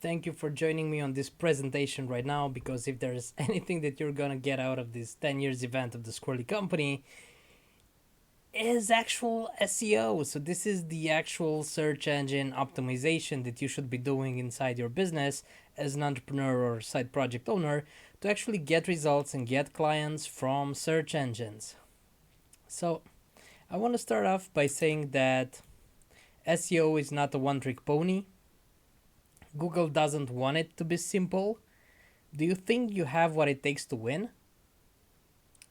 Thank you for joining me on this presentation right now because if there's anything that you're gonna get out of this 10 years event of the Squirrly company is actual SEO. So this is the actual search engine optimization that you should be doing inside your business as an entrepreneur or side project owner to actually get results and get clients from search engines. So I want to start off by saying that SEO is not a one-trick pony. Google doesn't want it to be simple. Do you think you have what it takes to win?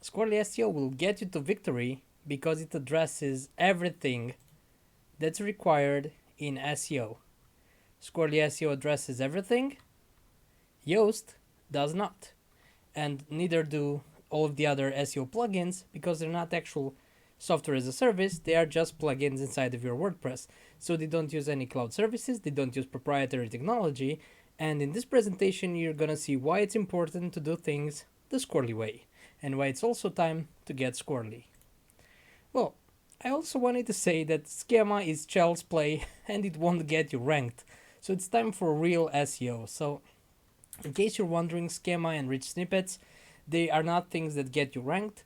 Squirrely SEO will get you to victory because it addresses everything that's required in SEO. Squirrely SEO addresses everything. Yoast does not. And neither do all of the other SEO plugins because they're not actual software as a service, they are just plugins inside of your WordPress. So they don't use any cloud services, they don't use proprietary technology, and in this presentation you're gonna see why it's important to do things the Squirrely way, and why it's also time to get squirrely. Well, I also wanted to say that schema is child's play and it won't get you ranked, so it's time for real SEO. So in case you're wondering, schema and rich snippets, they are not things that get you ranked,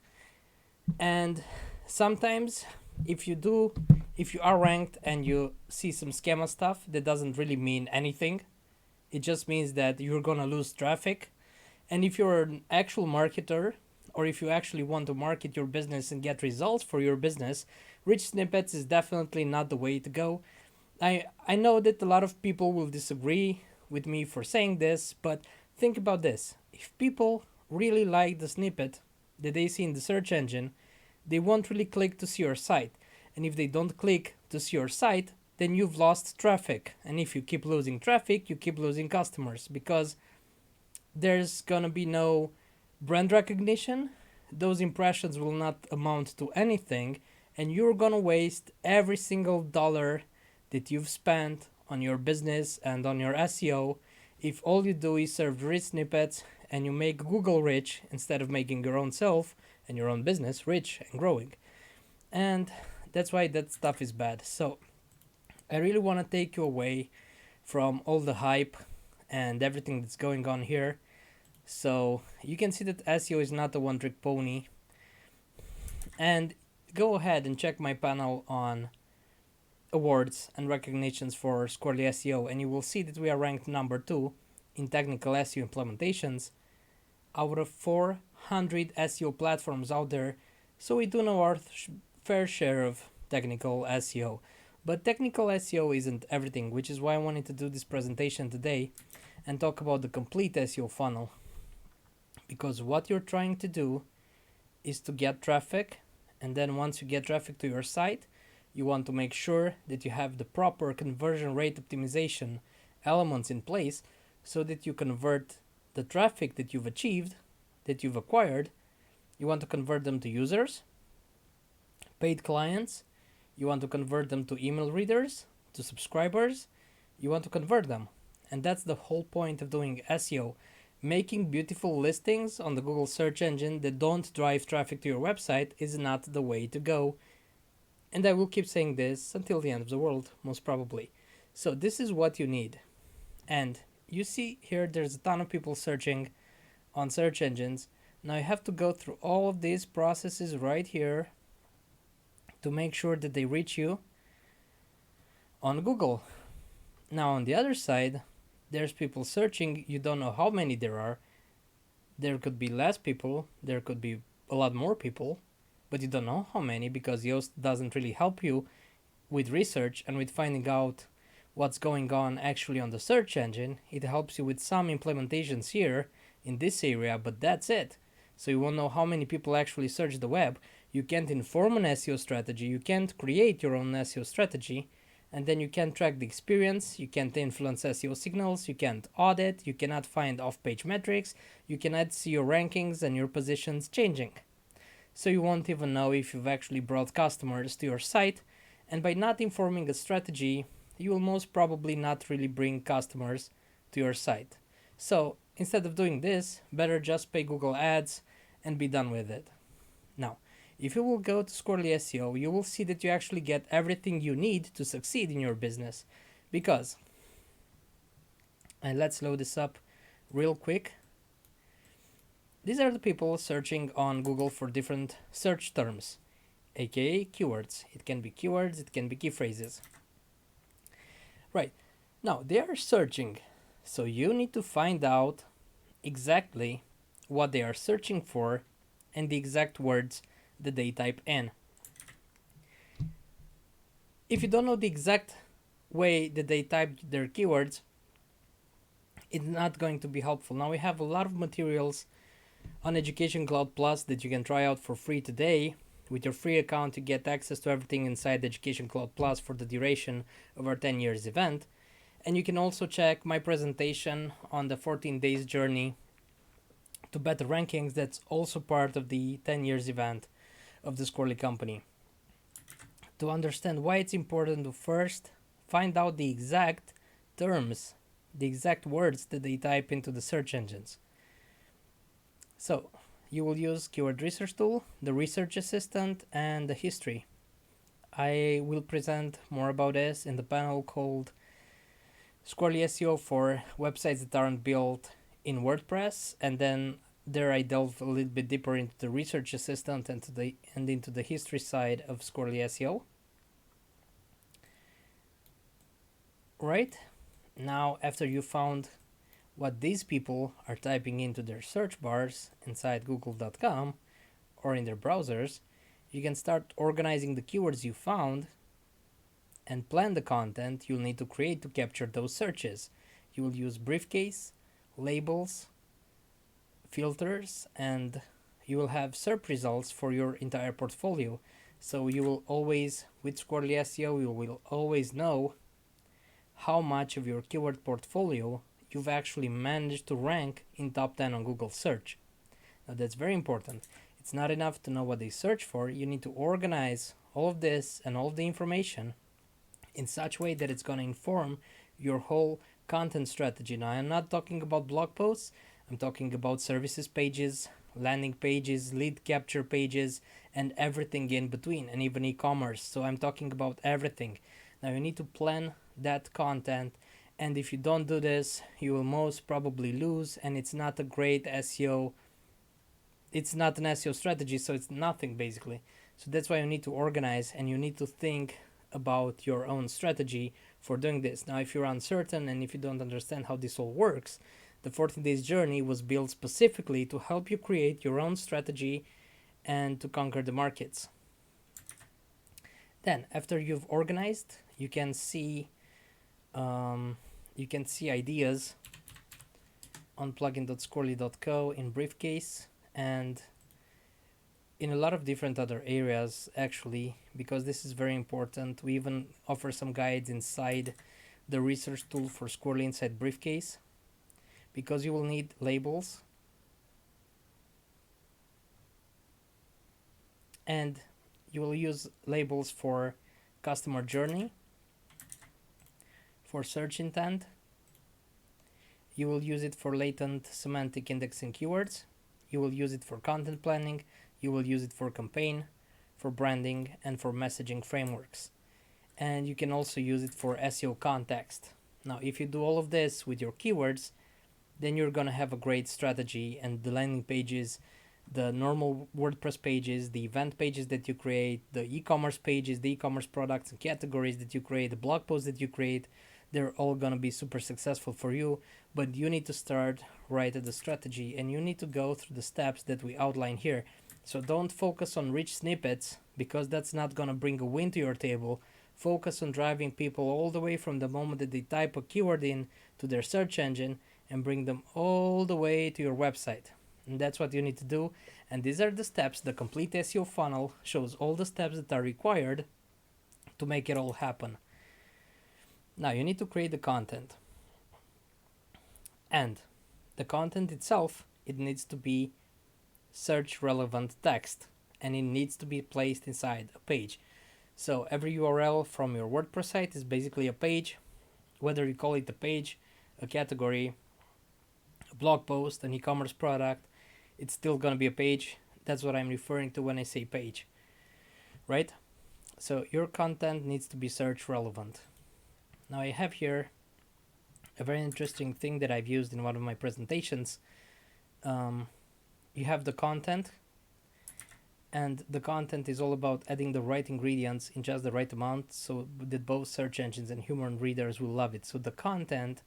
and sometimes if you are ranked and you see some schema stuff, that doesn't really mean anything. It just means that you're gonna lose traffic. And if you're an actual marketer, or if you actually want to market your business and get results for your business, rich snippets is definitely not the way to go. I know that a lot of people will disagree with me for saying this, but think about this. If people really like the snippet that they see in the search engine, they won't really click to see your site. And if they don't click to see your site, then you've lost traffic. And if you keep losing traffic, you keep losing customers because there's gonna be no brand recognition. Those impressions will not amount to anything, and you're gonna waste every single dollar that you've spent on your business and on your SEO if all you do is serve rich snippets and you make Google rich instead of making your own self and your own business rich and growing. And that's why that stuff is bad. So I really want to take you away from all the hype and everything that's going on here. So you can see that SEO is not a one-trick pony. And go ahead and check my panel on awards and recognitions for Squirrely SEO, and you will see that we are ranked number 2 in technical SEO implementations out of 400 SEO platforms out there. So we do know our fair share of technical SEO. But technical SEO isn't everything, which is why I wanted to do this presentation today and talk about the complete SEO funnel. Because what you're trying to do is to get traffic, and then once you get traffic to your site, you want to make sure that you have the proper conversion rate optimization elements in place so that you convert the traffic that you've achieved, that you've acquired. You want to convert them to users, paid clients. You want to convert them to email readers, to subscribers. You want to convert them. And that's the whole point of doing SEO. Making beautiful listings on the Google search engine that don't drive traffic to your website is not the way to go. And I will keep saying this until the end of the world, most probably. So this is what you need. And you see here there's a ton of people searching on search engines. Now you have to go through all of these processes right here to make sure that they reach you on Google. Now on the other side, there's people searching. You don't know how many there are. There could be less people, there could be a lot more people, but you don't know how many because Yoast doesn't really help you with research and with finding out what's going on actually on the search engine. It helps you with some implementations here in this area, but that's it. So you won't know how many people actually search the web. You can't inform an SEO strategy, you can't create your own SEO strategy, and then you can't track the experience, you can't influence SEO signals, you can't audit, you cannot find off-page metrics, you cannot see your rankings and your positions changing. So you won't even know if you've actually brought customers to your site, and by not informing a strategy, you will most probably not really bring customers to your site. So instead of doing this, better just pay Google Ads and be done with it. Now, if you will go to Squirrely SEO, you will see that you actually get everything you need to succeed in your business. Because And let's load this up real quick. These are the people searching on Google for different search terms, aka keywords. It can be keywords, it can be key phrases. Right, now they are searching, so you need to find out exactly what they are searching for and the exact words that they type in. If you don't know the exact way that they type their keywords, it's not going to be helpful. Now we have a lot of materials on Education Cloud Plus that you can try out for free today. With your free account, you get access to everything inside Education Cloud Plus for the duration of our 10 years event. And you can also check my presentation on the 14 days journey to better rankings. That's also part of the 10 years event of the Squirrly company. To understand why it's important to first find out the exact terms, the exact words that they type into the search engines. So you will use Keyword Research Tool, the Research Assistant, and the History. I will present more about this in the panel called Squirrly SEO for websites that aren't built in WordPress, and then there I delve a little bit deeper into the Research Assistant and into the history side of Squirrly SEO. Right? Now, after you found what these people are typing into their search bars inside google.com or in their browsers, you can start organizing the keywords you found and plan the content you'll need to create to capture those searches. You will use briefcase, labels, filters, and you will have SERP results for your entire portfolio. So you will always, with Squirrly SEO, you will always know how much of your keyword portfolio you've actually managed to rank in top 10 on Google search. Now that's very important. It's not enough to know what they search for. You need to organize all of this and all of the information in such a way that it's going to inform your whole content strategy. Now I'm not talking about blog posts. I'm talking about services pages, landing pages, lead capture pages, and everything in between, and even e-commerce. So I'm talking about everything. Now you need to plan that content, and if you don't do this, you will most probably lose, and it's not a great SEO. It's not an SEO strategy, so it's nothing basically. So that's why you need to organize, and you need to think about your own strategy for doing this. Now if you're uncertain and if you don't understand how this all works, the 14 days journey was built specifically to help you create your own strategy and to conquer the markets. Then after you've organized, you can see ideas on plugin.squirrly.co in briefcase and in a lot of different other areas actually, because this is very important. We even offer some guides inside the research tool for Squirrly inside briefcase, because you will need labels and you will use labels for customer journey, for search intent. You will use it for latent semantic indexing keywords. You will use it for content planning. You will use it for campaign, for branding, and for messaging frameworks. And you can also use it for SEO context. Now, if you do all of this with your keywords, then you're going to have a great strategy, and the landing pages, the normal WordPress pages, the event pages that you create, the e-commerce pages, the e-commerce products and categories that you create, the blog posts that you create, they're all going to be super successful for you. But you need to start right at the strategy, and you need to go through the steps that we outline here. So don't focus on rich snippets, because that's not going to bring a win to your table. Focus on driving people all the way from the moment that they type a keyword in to their search engine and bring them all the way to your website. And that's what you need to do. And these are the steps. The complete SEO funnel shows all the steps that are required to make it all happen. Now you need to create the content. And the content itself, it needs to be search relevant text, and it needs to be placed inside a page. So every URL from your WordPress site is basically a page, whether you call it a page, a category, a blog post, an e-commerce product, it's still going to be a page. That's what I'm referring to when I say page, right? So your content needs to be search relevant. Now I have here a very interesting thing that I've used in one of my presentations. Um, you have the content, and the content is all about adding the right ingredients in just the right amount so that both search engines and human readers will love it. So the content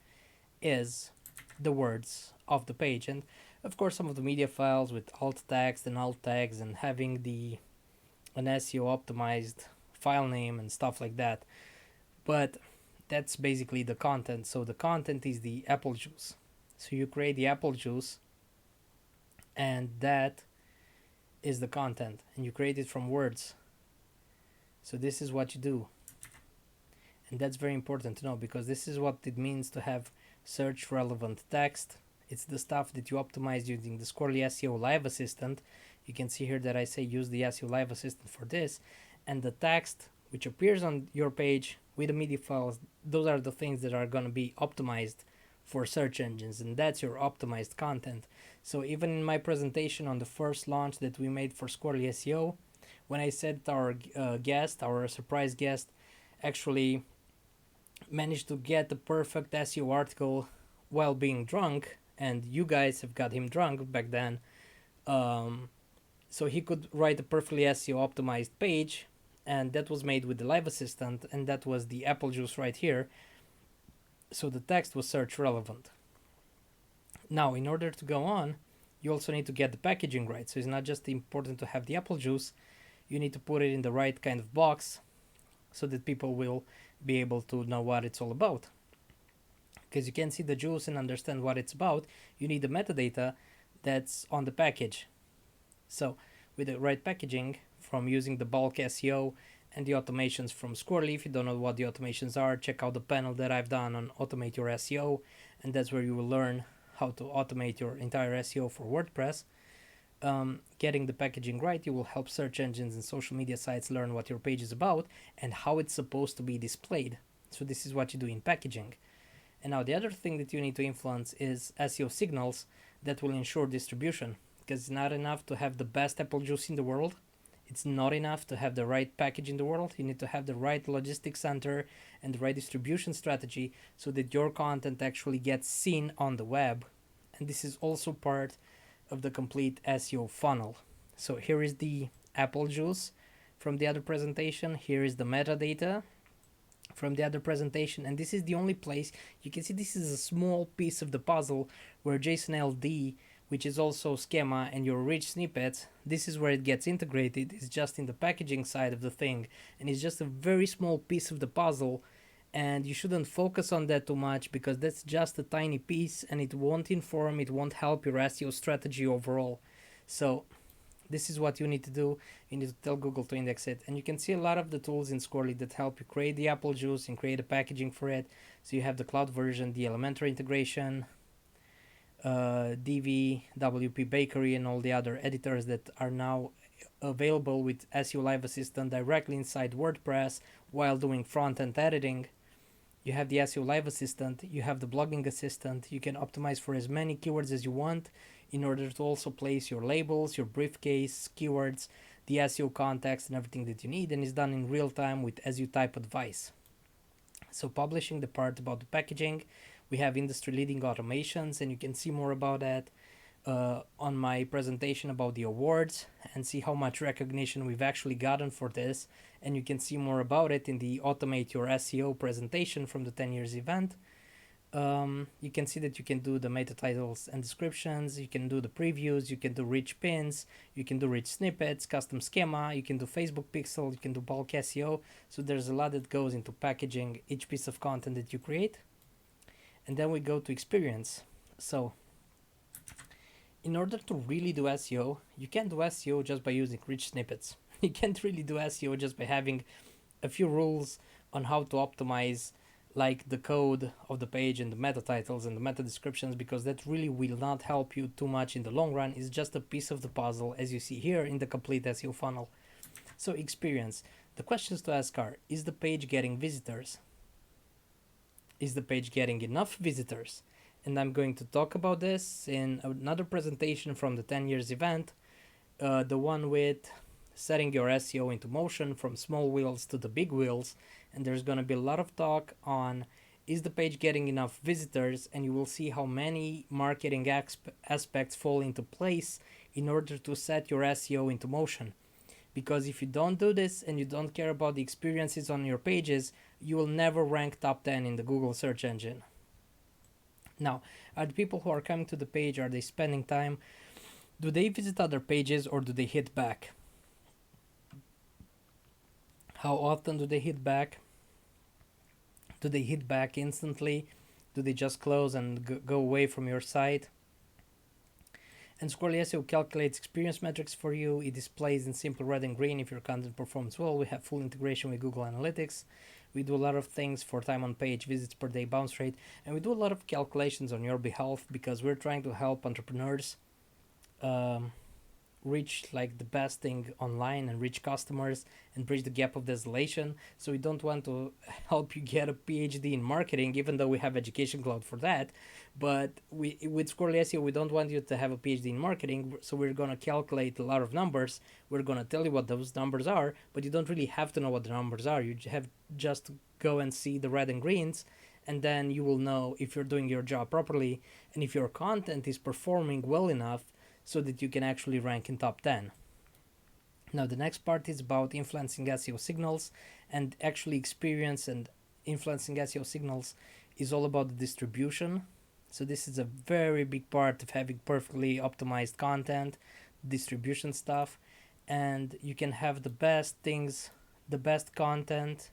is the words of the page, and of course some of the media files with alt text and alt tags and having the an SEO optimized file name and stuff like that. But that's basically the content. So the content is the apple juice. So you create the apple juice, and that is the content, and you create it from words. So this is what you do, and that's very important to know because this is what it means to have search relevant text. It's the stuff that you optimize using the Squirrly SEO Live Assistant. You can see here that I say use the SEO Live Assistant for this, and the text which appears on your page with the media files, those are the things that are going to be optimized for search engines, and that's your optimized content. So even in my presentation on the first launch that we made for Squirrely SEO, when I said our our surprise guest, actually managed to get the perfect SEO article while being drunk, and you guys have got him drunk back then. Um, so he could write a perfectly SEO optimized page, and that was made with the Live Assistant, and that was the apple juice right here. So the text was search relevant. Now, in order to go on, you also need to get the packaging right. So it's not just important to have the apple juice, you need to put it in the right kind of box so that people will be able to know what it's all about. Because you can see the juice and understand what it's about, you need the metadata that's on the package. So with the right packaging, from using the bulk SEO and the automations from Squirrly, if you don't know what the automations are, check out the panel that I've done on Automate Your SEO, and that's where you will learn how to automate your entire SEO for WordPress. Getting the packaging right, you will help search engines and social media sites learn what your page is about and how it's supposed to be displayed. So this is what you do in packaging. And now the other thing that you need to influence is SEO signals that will ensure distribution. Because it's not enough to have the best apple juice in the world. It's not enough to have the right package in the world. You need to have the right logistics center and the right distribution strategy so that your content actually gets seen on the web. And this is also part of the complete SEO funnel. So here is the apple juice from the other presentation. Here is the metadata from the other presentation, and this is the only place you can see this is a small piece of the puzzle where JSON LD, which is also schema, and your rich snippets, this is where it gets integrated. It's just in the packaging side of the thing, and it's just a very small piece of the puzzle, and you shouldn't focus on that too much because that's just a tiny piece and it won't inform, it won't help your SEO strategy overall. So this is what you need to do. You need to tell Google to index it. And you can see a lot of the tools in Squirrly that help you create the apple juice and create a packaging for it. So you have the cloud version, the Elementor integration, DV, WP Bakery, and all the other editors that are now available with SEO Live Assistant directly inside WordPress while doing front-end editing. You have the SEO Live Assistant, you have the blogging assistant, you can optimize for as many keywords as you want in order to also place your labels, your briefcase, keywords, the SEO context, and everything that you need, and it's done in real time with as you type advice. So publishing the part about the packaging, we have industry leading automations, and you can see more about that on my presentation about the awards and see how much recognition we've actually gotten for this. And you can see more about it in the Automate Your SEO presentation from the 10 years event. You can see that you can do the meta titles and descriptions, you can do the previews, you can do rich pins, you can do rich snippets, custom schema, you can do Facebook pixel, you can do bulk SEO. So there's a lot that goes into packaging each piece of content that you create. And then we go to experience. So in order to really do SEO, you can't do SEO just by using rich snippets. You can't really do SEO just by having a few rules on how to optimize like the code of the page and the meta titles and the meta descriptions, because that really will not help you too much in the long run. It's just a piece of the puzzle, as you see here in the complete SEO funnel. So experience. The questions to ask are, is the page getting visitors? Is the page getting enough visitors? And I'm going to talk about this in another presentation from the 10 years event, the one with setting your SEO into motion from small wheels to the big wheels. And there's going to be a lot of talk on Is the page getting enough visitors? And you will see how many marketing aspects fall into place in order to set your SEO into motion. Because if you don't do this and you don't care about the experiences on your pages, you will never rank top 10 in the Google search engine. Now, are the people who are coming to the page, are they spending time? Do they visit other pages or do they hit back? How often do they hit back? Do they hit back instantly? Do they just close and go away from your site? And Squirrly SEO calculates experience metrics for you. It displays in simple red and green if your content performs well. We have full integration with Google Analytics. We do a lot of things for time on page, visits per day, bounce rate, and we do a lot of calculations on your behalf because we're trying to help entrepreneurs reach like the best thing online and reach customers and bridge the gap of desolation. So we don't want to help you get a PhD in marketing, even though we have Education Cloud for that. But with Squirrely SEO, we don't want you to have a PhD in marketing. So we're gonna calculate a lot of numbers. We're gonna tell you what those numbers are, but you don't really have to know what the numbers are. You have just to go and see the red and greens, and then you will know if you're doing your job properly and if your content is performing well enough so that you can actually rank in top 10. Now the next part is about influencing SEO signals, and actually experience and influencing SEO signals is all about the distribution. So this is a very big part of having perfectly optimized content, distribution stuff, and you can have the best things, the best content,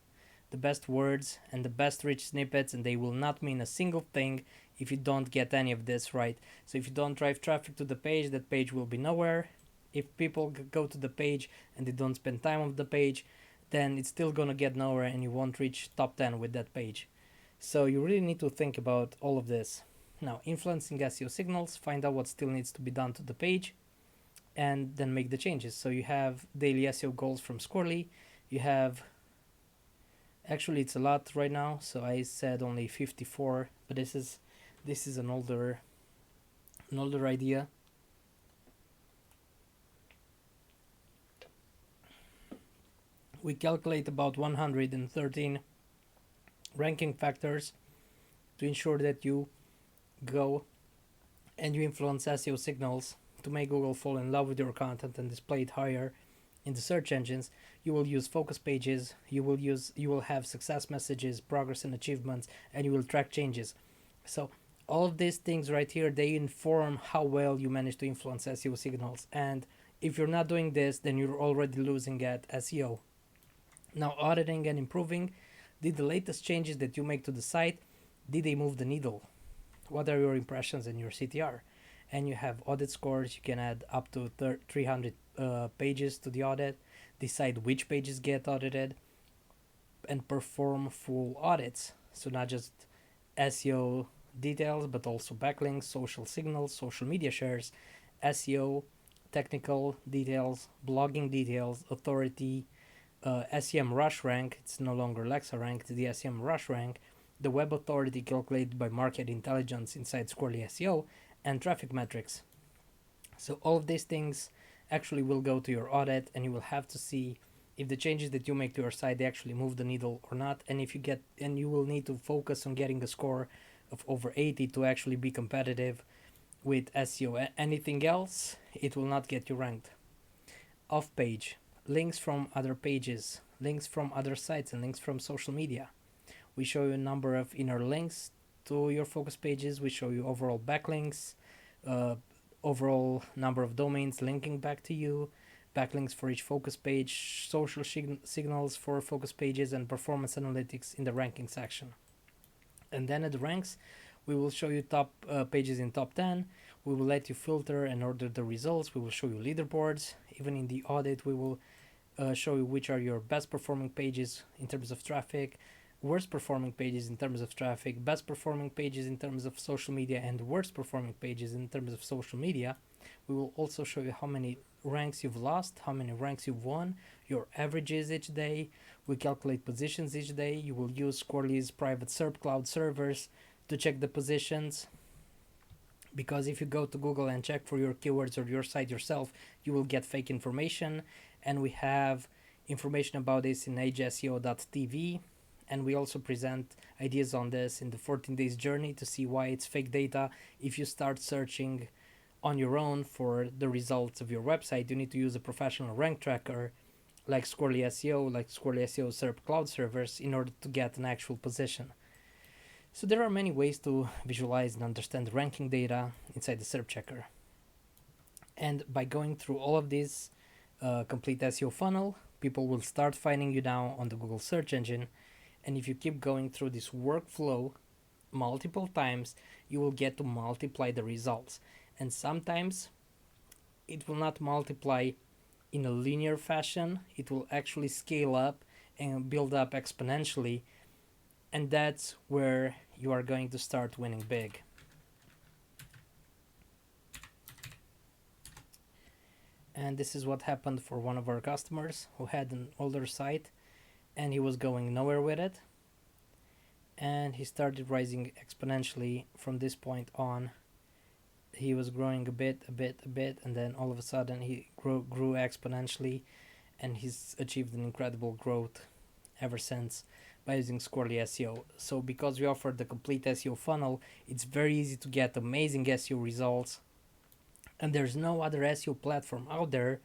the best words, and the best rich snippets, and they will not mean a single thing if you don't get any of this right. So if you don't drive traffic to the page, that page will be nowhere. If people go to the page and they don't spend time on the page, then it's still gonna get nowhere and you won't reach top 10 with that page. So you really need to think about all of this. Now, influencing SEO signals, find out what still needs to be done to the page, and then make the changes. So you have daily SEO goals from Squirrly. You have, actually it's a lot right now, so I said only 54, but this is an older idea. We calculate about 113 ranking factors to ensure that you go and you influence SEO signals to make Google fall in love with your content and display it higher in the search engines. You will use focus pages, you will have success messages, progress and achievements, and you will track changes. So all of these things right here, they inform how well you manage to influence SEO signals. And if you're not doing this, then you're already losing at SEO. Now, auditing and improving. Did the latest changes that you make to the site, did they move the needle? What are your impressions and your CTR? And you have audit scores. You can add up to 300 pages to the audit, decide which pages get audited, and perform full audits. So not just SEO details, but also backlinks, social signals, social media shares, SEO, technical details, blogging details, authority, SEM rush rank. It's no longer Lexa rank, it's the SEM rush rank, the web authority calculated by market intelligence inside Squirrly SEO, and traffic metrics. So all of these things actually will go to your audit, and you will have to see if the changes that you make to your site, they actually move the needle or not. And if you get, and you will need to focus on getting a score of over 80 to actually be competitive with SEO. Anything else, it will not get you ranked. Off page, links from other pages, links from other sites, and links from social media. We show you a number of inner links to your focus pages. We show you overall backlinks, overall number of domains linking back to you, backlinks for each focus page, social signals for focus pages, and performance analytics in the ranking section. And then at the ranks, we will show you top pages in top 10. We will let you filter and order the results. We will show you leaderboards. Even in the audit, we will show you which are your best performing pages in terms of traffic, worst performing pages in terms of traffic, best performing pages in terms of social media, and worst performing pages in terms of social media. We will also show you how many ranks you've lost, how many ranks you've won, your averages each day. We calculate positions each day. You will use Squirrly's private SERP cloud servers to check the positions, because if you go to Google and check for your keywords or your site yourself, you will get fake information. And we have information about this in ageseo.tv, And we also present ideas on this in the 14 days journey to see why it's fake data. If you start searching on your own for the results of your website, you need to use a professional rank tracker like Squirrly SEO, like Squirrly SEO SERP cloud servers in order to get an actual position. So there are many ways to visualize and understand the ranking data inside the SERP checker. And by going through all of these complete SEO funnel, people will start finding you now on the Google search engine. And if you keep going through this workflow multiple times, you will get to multiply the results. And sometimes it will not multiply in a linear fashion, it will actually scale up and build up exponentially. And that's where you are going to start winning big. And this is what happened for one of our customers who had an older site and he was going nowhere with it. And he started rising exponentially from this point on. He was growing a bit, and then all of a sudden he grew exponentially, and he's achieved an incredible growth ever since by using Squirrly SEO. So because we offer the complete SEO funnel, it's very easy to get amazing SEO results, and there's no other SEO platform out there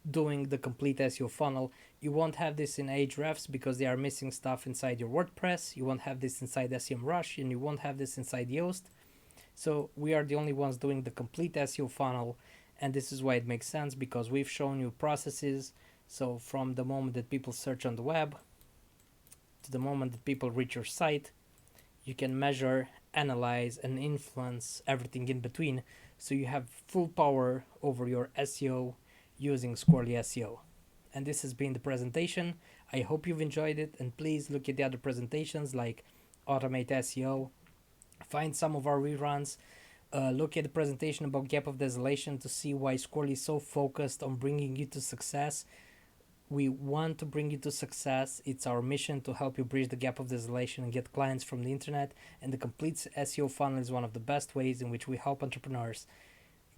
doing the complete SEO funnel. You won't have this in Ahrefs because they are missing stuff inside your WordPress. You won't have this inside SEMrush, and you won't have this inside Yoast. So we are the only ones doing the complete SEO funnel, and this is why it makes sense, because we've shown you processes. So from the moment that people search on the web to the moment that people reach your site, you can measure, analyze, and influence everything in between. So you have full power over your SEO using Squirrly SEO. And this has been the presentation. I hope you've enjoyed it, and please look at the other presentations like Automate SEO. Find some of our reruns. Look at the presentation about Gap of Desolation to see why Squirrly is so focused on bringing you to success. We want to bring you to success. It's our mission to help you bridge the gap of desolation and get clients from the internet. And the complete SEO funnel is one of the best ways in which we help entrepreneurs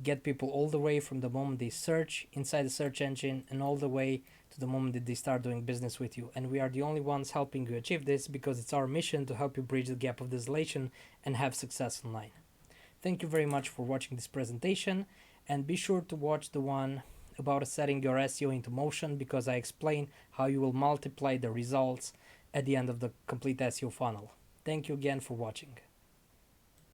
get people all the way from the moment they search inside the search engine and all the way to the moment that they start doing business with you. And we are the only ones helping you achieve this because it's our mission to help you bridge the gap of desolation and have success online. Thank you very much for watching this presentation, and be sure to watch the one about setting your SEO into motion, because I explain how you will multiply the results at the end of the complete SEO funnel. Thank you again for watching.